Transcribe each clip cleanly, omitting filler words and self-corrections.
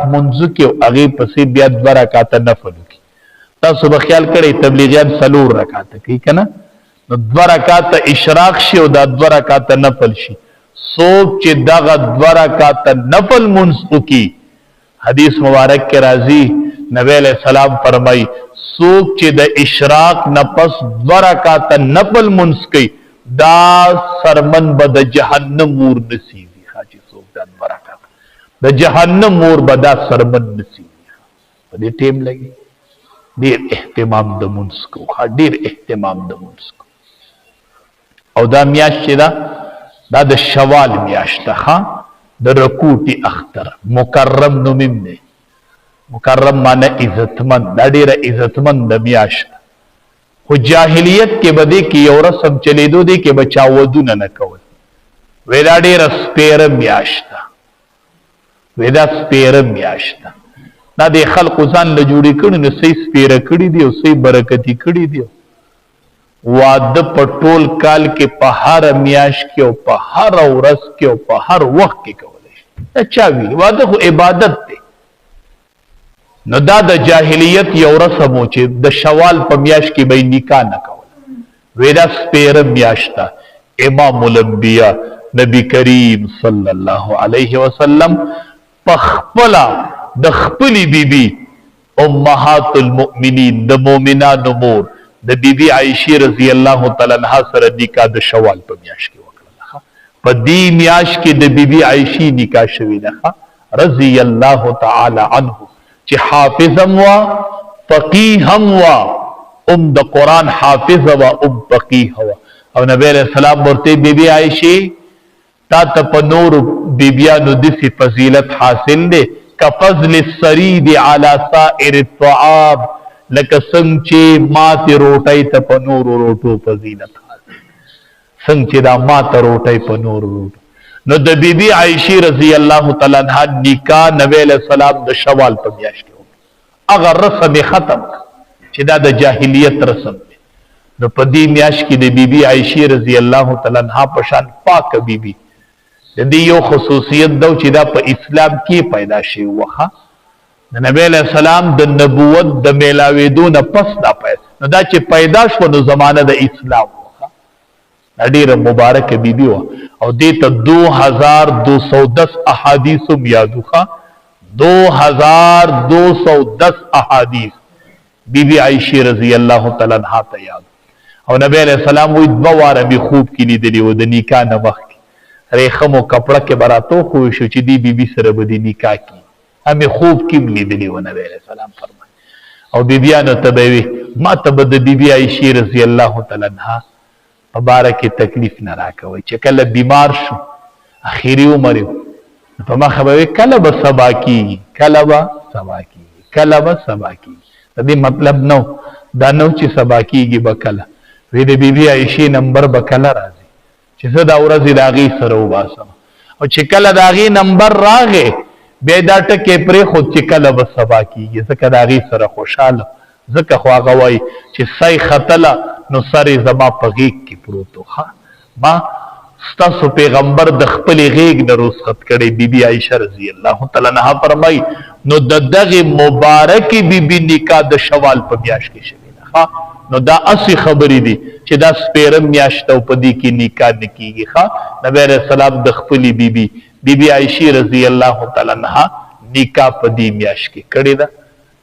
منځ کې او هغه پسې بیا 2 رکعات نفل کی. تاسو به خیال کړئ تبلیغیان 4 رکعات کوي کنه، نو 2 رکعات اشراق شي او دا 2 رکعات نفل شي. څوک چې دغه 2 رکعات نفل منځ کی، حدیث مبارک کې راځي نبی علیہ السلام فرمای څوک چې د اشراق نه پس 2 رکعات نفل منځ کوي دا سرمن به د جهنم اور نصیب وي. حاجی څوک دا 2 رکعات د جهنم اور به دا سرمن نصیب وي. په دې ټیم لګي ډیر اهتمام د منځ کو، ډیر اهتمام د منځ کو. او دا میاشت چې دا د شوال میاشت ده، د رکوټي اختر مکرم نومیم دی. مکرم معنی عزتمند، دا ډیره عزتمند د میاشت. خو جاهلیت کې بده کې یو رسم چلیدو دی کې بچا ودونه نه کول. وې دا ډیره سپیره میاشت ده، وې دا سپیره میاشت ده. دا د خلقو ځان له جوړې کړي نو صحیح سپیره کړي دي او صحیح برکتي کړي دي. واده په ټول کال کې په هر میاشت کې او په هر ورځ کې او په هر وخت کې کولی شي. دا چا ویل؟ واده خو عبادت دی. نو دا د جاهلیت یو رسم و چې د شوال په میاشت کې به نکاح نه کول. وې دا سپیره میاشت ده. امام الانبیاء نبی کریم صلی الله علیه وسلم په خپله د خپلې بیبي امهات المؤمنین د مؤمنانو مور د بیبي عائشې رضی الله تعالی عنها سره نکاح د شوال په میاشت کې وکړه. په دې میاشت کې د بیبي عائشې نکاح شوی ده رضی الله تعالی عنه، چې حافظ هم وا فقیه هم وا، د قرآن حافظ وا فقیه وا. او نبی علیہ السلام ورته بیبي عائشې تا ته په نور بیبیانو دسی فضیلت حاصل دی کفضل السرید علی سائر الطعام، لکه څنګه چې ماته روټۍ ته په نورو روټو فضیلت حاصل، څنګه چې دا ماته روټۍ په نورو روټو. نو د بیبي عائشې رضی الله تعالی عنها نکاح نبی علیہ السلام د شوال په میاشت کې وکړ. هغه رسم ختم چې دا د جاهلیت رسم دی. نو په دې میاشت کې د بیبي عائشې رضی الله تعالی عنها په شان پاک بیبي د دې یو خصوصیت دا چې دا په اسلام کې پیدا شوی وخه. د نبی علیہ السلام د نبوت د میلاویدو نه پس دا پیدا، نو دا چې پیدا شو نو زمانه د اسلام وخه. دا ډیره مبارک بیبي و او دې ته 2210 احادیث هم یادوخه. 2210 احادیث بیبي عائشې رضی الله تعالی عنها ته یاد. او نبی علیہ السلام وی 2 واره به خوب کې لیدلی و د نکاح نه وخت ریخم و کپڑا کې براتو خو شو چې دی بیبي سره به دی نکاح کی. همې خوب کې لیدلی و نبی علیہ السلام فرمایي. او بیبیانو ته به وي ما ته به د بیبي عائشې رضی الله تعالی عنها په باره کې تکلیف نه راکوئ. چې کله بیمار شو اخیری عمر یې په مخه به وي کله به سبا کېږي، کله به سبا کېږي، کله به سبا کېږي. د دې مطلب نو دا نو چې سبا کېږي به کله، وی د بیبي عائشې نمبر به کله راځي چې زه دا ورځې د هغې سره وباسم. او چې کله د هغې نمبر راغی بیا دا ټکې پرېښود چې کله به سبا کېږي، ځکه د هغې سره خوشحاله. ځکه خو هغه وایي چې سای ختله نو سر یې زما په غېږ کې پروت و. ما ستاسو پیغمبر د خپلې غېږ نه رخصت کړی. بیبي عایشه رضی الله تعالی عنها فرمایي نو د دغې مبارکې بیبي نکاح د شوال په میاشت کې شوې ده. نو دا اصلي خبرې دي چې دا سپیره میاشت او په دې کې نکاح نه کېږي. نبی علیہ السلام د خپلې بیبي عائشې رضی الله تعالی عنها نکاح په دې میاشت کې کړې ده.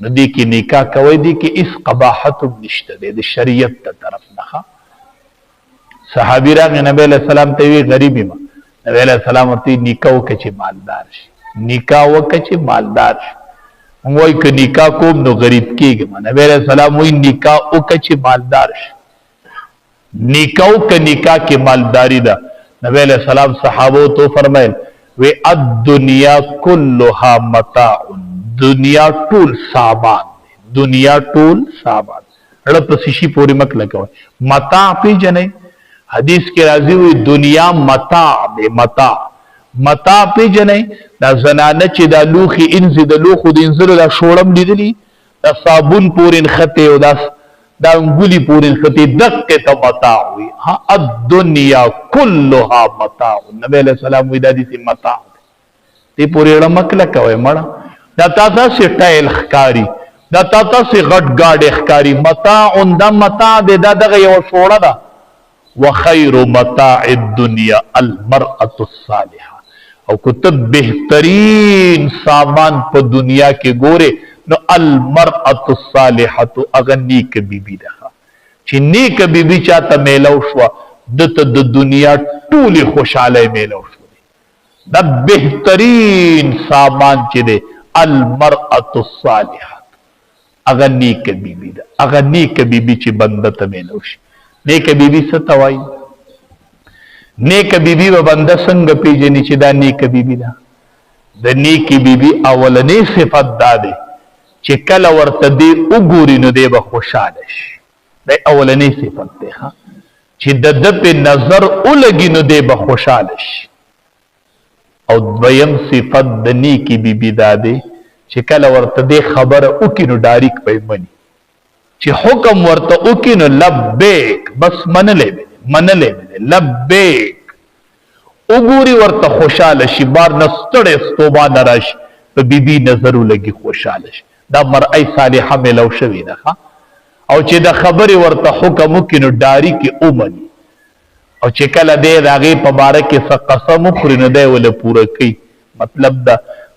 نو دې کې نکاح کوئ، دې کې هېڅ قباحت هم نشته دی د شریعت د طرف نه. صحابي راغی نبی علیہ السلام ته وی غریب یم. نبی علیہ السلام ورته نکاح وکړه چې مالدار شي، نکاح وکړه چې مالدار شي. موږ وایو که نکاح کوم نو غریب کېږم. نبی علیہ السلام وایي نکاح وکړه چې مالدار شي. نکاح که نکاح کې مالداری ده. نبی علیہ السلام صحابو تو فرمایل وی الدنیا کلها متاع، دنیا ټول سامان، دنیا ټول سامان. اړه په شي پورې مک لګوي. متاع پیژنې حدیث کې راځي وي دنیا متاع دی. متاع پیژنې دا زنانه چې دا لوخي انځي د لوخو د انځلو دا شوړم لیدلی دا صابون پورې نخته او دا انګولي پورې نخته دقه ته متاع وي. الدنیا كلها متاع. نبی علیہ السلام وی دا دي متاع دی پورې اړه مک لګوي مړه. دا تا سے ټایل ښکاری، دا تا سے غټ ګاډی ښکاری، متاع دا متاع دی، دا دغه یو شوړه ده. وخیر متاع الدنیا المرأة الصالحه، او کته بهترین سامان په دنیا کې ګوره نو المرأة الصالحه اغه نیک بیبی ده. چې نیک بیبی چاته میلو شو دته د دنیا ټولي خوشاله میلو شو. دا بهترین سامان چې دی المرأة الصالحه اغه نیک بیبی ده. اغه نیک بیبی چې بنده ته میلو شي. نیک بیبی څه ته وایي؟ نیک بیبی و بنده څنګه پیژني چې دا نیک بیبی ده؟ د نیکی بیبی اولنی صفت دا دی چې کله ورته دی وګوري نو دی به خوشاله شي. دا اولنی صفت دی چې د ده په نظر ولګي نو دی به خوشاله شي. او دویم صفت د نیکی بیبی دا دی چې کله ورته دی خبره وکړي نو ډایرک به مني. چې حکم ورته وکړي نو لبیک بس منلې لبیک. وګوري ورته خوشاله شي، بار نه ستړی ستوبه نه راشي، په بیبي نظر ولګي خوشاله شي. دا مرأی صالحه میلو شوې ده. او چې د خبرې ورته حکم وکړي نو ډایرک ومني. او چې کله دی د هغې په باره کې څه قسم وخوري نو دی ولې پوره کوي. مطلب دا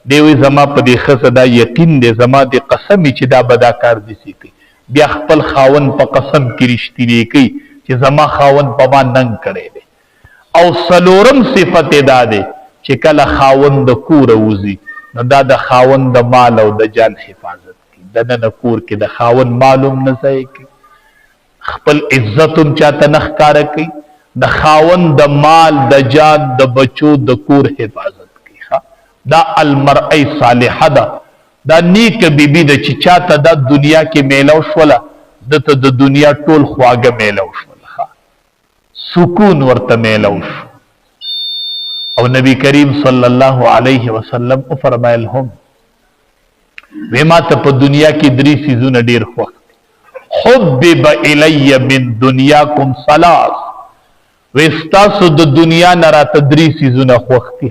دی وایي زما په دې ښځه دا یقین دی، زما د قسم چې دا به دا کار داسې کوي. بیا خپل خاوند په قسم کې رښتینی کوي چې زما خاوند په ما ننګ کړی دی. او څلورم صفت دا دی چې کله خاوند د کوره وځي نو دا د خاوند د مال او د جان حفاظت کوي. دننه کور کې د خاوند معلوم نه ځای کوي، خپل عزت هم چاته نه ښکاره کوي، د خاوند د مال د جان د بچو د کور حفاظت کوي. دا المرأی صالحه ده. دا نیک بیبی ده چې چاته دا دنیا کې میلو شوله دته د دنیا ټول خواږه میلو شوله، سکون ورته میلو شو. او نبی کریم صلی الله علیه وسلم فرمایل هم وی ما ته په دنیا کې درې څیزونه ډیر خوښ دي. حبب الی من دنیاکم ثلاث، وی ستاسو د دنیا نه راته درې څیزونه خوښ دي.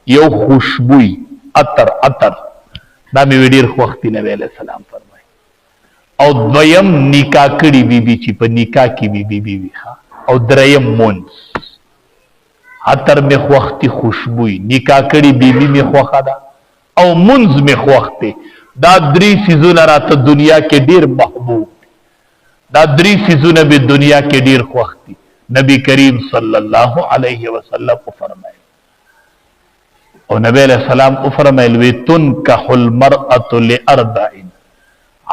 یو خوشبوی، عطر دا مې ډیر خوښ دي نبی علیہ السلام فرمایي. او دویم نکاح کړي بیبي چې په نکاح کې بیبي وي. او دریم مونځ، عطر مې خوښ دي، خوشبوی، نکاح کړي بیبي مې خوښه ده او مونځ مې خوښ دی. دا درې څیزونه راته دنیا کې ډیر محبوب دي. دا درې څیزونه مې دنیا کې ډیر خوښ دي. نبی کریم صلی الله علیه وسلم فرمایي. او نبی علیہ السلام فرمایل وی تنکح المرأة لاربع،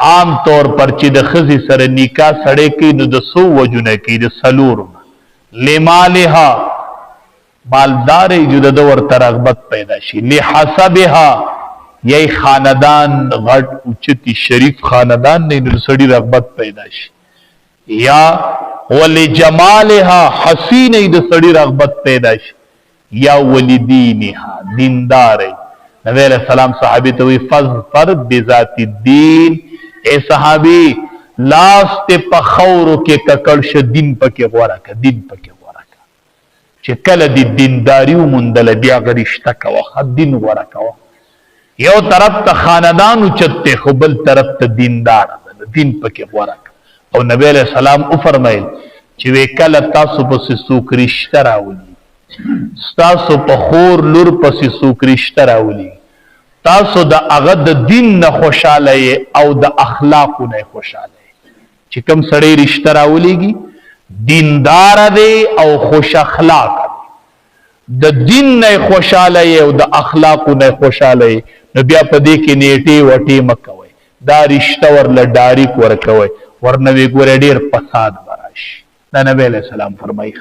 عام طور پر چې د ښځې سره نکاح سړی کوي نو د څو وجونه کوي؟ د څلورو. لمالها، مالداري جو د ورته رغبت پیدا شي. لحسبها، یی خاندان غټ اوچتی شریف خاندان نه نو سړي رغبت پیدا شي. یا ولجمالها، حسینه د سړي رغبت پیدا شي. یا ولدینها، دینداری. نبی علیہ السلام صحابی ته وی فظفر بذات الدین، اے صحابی لاس ته په خورو کې ککړ شه، دین پکې غوړه کا، دین پکې غوړه کا. چې کله د دینداری وموندله بیا رشته کوه، دین غوړه کوه. یو طرف ته خاندان اوچت خو بل طرف ته دیندار ده، دین پکې غوړه کا. او نبی علیہ السلام وفرمایل چې وی کله تاسو پسې څوک رشته راولي، ستاسو په خور لور پسې څوک رشته راولي، تاسو د هغه د دین نه خوشاله او د اخلاقو نه خوشاله. چې کوم سړی رشته راولېږي دیندار دی او خوش اخلاق دی، د دین نه خوشاله او د اخلاقو نه خوشاله، نو بیا په دې کې نیټې وټې مه کوئ. دا رشته ورله ډایرک ورکوئ، ورنه وی ګوره ډېر فساد به راشي. دا نبی علیہ السلام فرمایي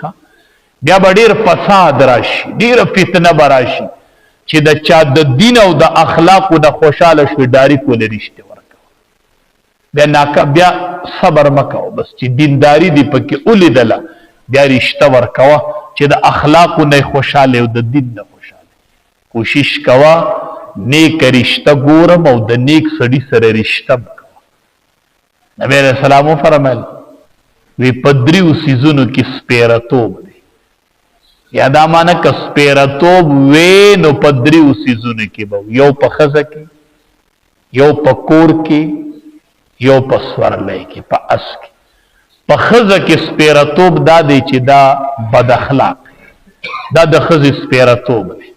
بیا به ډېر فساد راشي، ډېره فتنه به راشي. چې د چا د دین او د اخلاقو نه خوشاله شوي ډایرک ولې رشته ورکوه. بیا صبر مه کوه، بس چې دینداري دې پکې ولیدله بیا رشته ورکوه چې د اخلاقو نه خوشاله او د دین نه خوشاله. کوشش کوه نیک رشته ګورم او د نیک سړي سره رشته کوه. نبی علیہ السلام فرمایل وی په دریو څیزونو کې سپیرتوب دی. یا دا معنی که سپیرتوب وی نو په دریو څیزونو کې به یو په ښځه کې، یو په کور کې یو په سورلی کې په اس کې. په ښځه کې سپیرتوب دا دی چې دا بد اخلاق دا د ښځې سپیرتوب دی،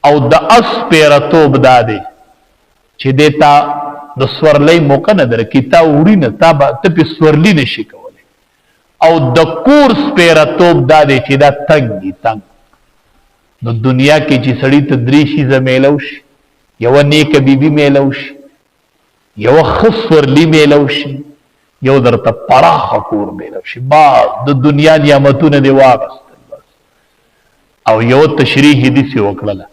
او د اس سپیرتوب دا دی چې دی تا د سورلی موقع نه درکړي، تا وړي نه، ته پې سورلي نشي کولی. او د کور سپیرتوب دا دی چې دا تنګ دي تنګ. نو دنیا کې چې سړي ته درې شیزه میلو شي، یوه نیکه بیبي میلو شي، یوه ښه سورلي میلو شي، یو درته پراخه کور میلو شي، بعض د دنیا نعمتونه دې واغستل بس. او یو تشریح یې داسې وکړله